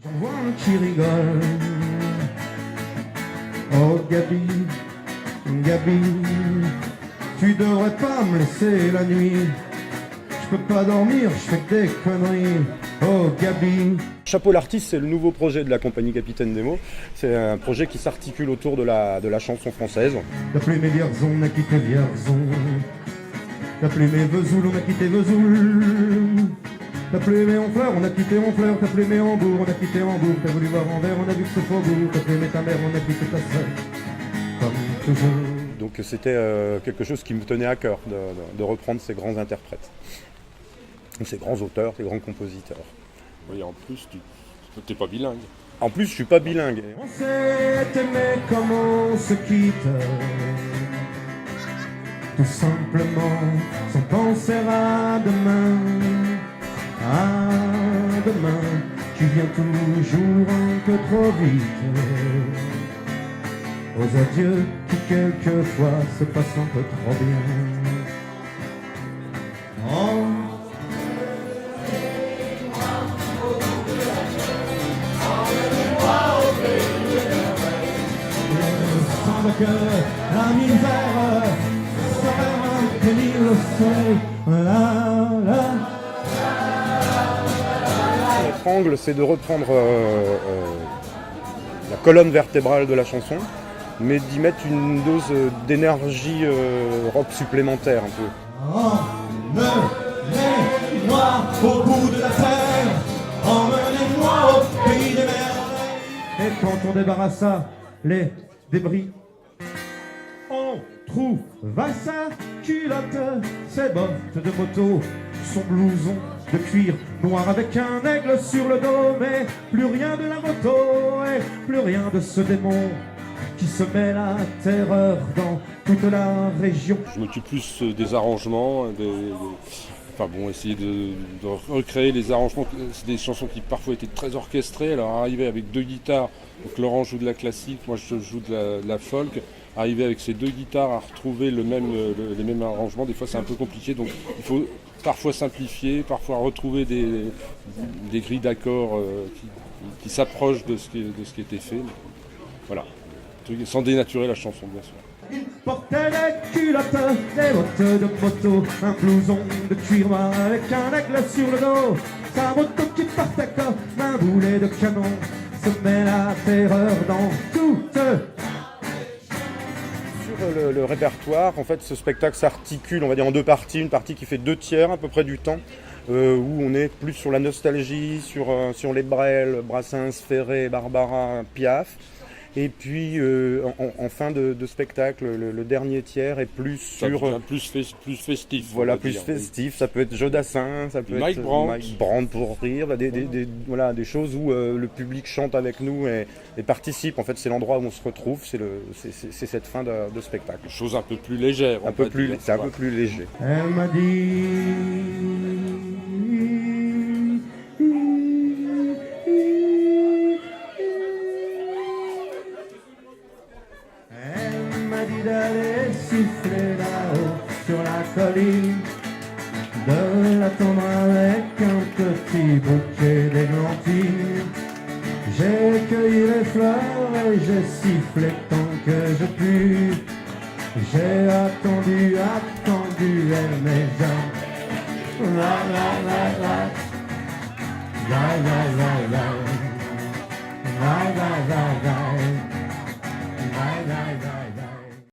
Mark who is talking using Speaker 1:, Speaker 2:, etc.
Speaker 1: J'en vois un qui rigole. Oh Gabi, Gabi, tu devrais pas me laisser la nuit. Je peux pas dormir, je fais que des conneries. Oh Gabi.
Speaker 2: Chapeau l'artiste, c'est le nouveau projet de la compagnie Capitaine Nemo. C'est un projet qui s'articule autour de la chanson française.
Speaker 1: T'as plus mes Vierzon, on a quitté Vierzon. T'as plus mes Vesoul, on a quitté Vesoul. T'as plus aimé Honfleur, on a quitté Honfleur. T'as plus aimé Hambourg, on a quitté Hambourg. T'as voulu voir Anvers, on a vu que c'est Faubourg. T'as plus aimé ta mère, on a quitté ta sœur. Comme toujours.
Speaker 2: Donc c'était quelque chose qui me tenait à cœur de reprendre ces grands interprètes, ces grands auteurs, ces grands compositeurs.
Speaker 3: Oui, en plus, tu n'es pas bilingue.
Speaker 2: En plus, je suis pas bilingue.
Speaker 1: On s'est aimé comme on se quitte. Tout simplement, sans penser à demain. À demain, qui vient toujours un peu trop vite. Aux adieux qui quelquefois se passent un peu trop bien. Oh. Semble que la misère serait pénible au soleil.
Speaker 2: Notre angle, c'est de reprendre la colonne vertébrale de la chanson, mais d'y mettre une dose d'énergie rock supplémentaire un peu.
Speaker 1: Emmenez-moi au bout de la terre, emmenez-moi au pays des merveilles. Et quand on débarrassa les débris, on trouva sa culotte, ses bottes de moto, son blouson de cuir noir avec un aigle sur le dos. Mais plus rien de la moto et plus rien de ce démon qui se met la terreur dans toute la région.
Speaker 3: Je m'occupe plus des arrangements, enfin bon, essayer de recréer les arrangements. C'est des chansons qui parfois étaient très orchestrées. Alors arriver avec deux guitares, donc Laurent joue de la classique, moi je joue de la folk. Arriver avec ces deux guitares à retrouver les mêmes arrangements, des fois c'est un peu compliqué. Donc il faut parfois simplifier, parfois retrouver des grilles d'accords qui s'approchent de ce qui était fait. Voilà, sans dénaturer la chanson bien sûr.
Speaker 1: Il portait des culottes, des bottes de moto, un blouson de cuir noir avec un aigle sur le dos. Sa moto qui partait comme un boulet de canon, se met la terreur dans toute.
Speaker 2: Sur le répertoire, en fait, ce spectacle s'articule, on va dire, en deux parties. Une partie qui fait 2/3 à peu près du temps, où on est plus sur la nostalgie, sur les Brel, Brassens, Ferré, Barbara, Piaf. Et puis en fin de spectacle, le dernier tiers est plus sur...
Speaker 3: Plus festif.
Speaker 2: Voilà, plus festif. Ça peut être Jodassin, ça peut
Speaker 3: Mike
Speaker 2: être
Speaker 3: Brandt.
Speaker 2: Mike Brandt pour rire. Voilà, des choses où le public chante avec nous et participe. En fait, c'est l'endroit où on se retrouve, c'est cette fin de spectacle.
Speaker 3: Chose un peu plus légère.
Speaker 2: C'est un peu plus léger.
Speaker 1: Elle m'a dit. Elle m'a dit d'aller siffler là-haut sur la colline, de l'attendre avec un petit bouquet d'églantines. J'ai cueilli les fleurs et j'ai sifflé tant que je pus. J'ai attendu, elle n'est jamais. La la la la. La la la la. La la la la.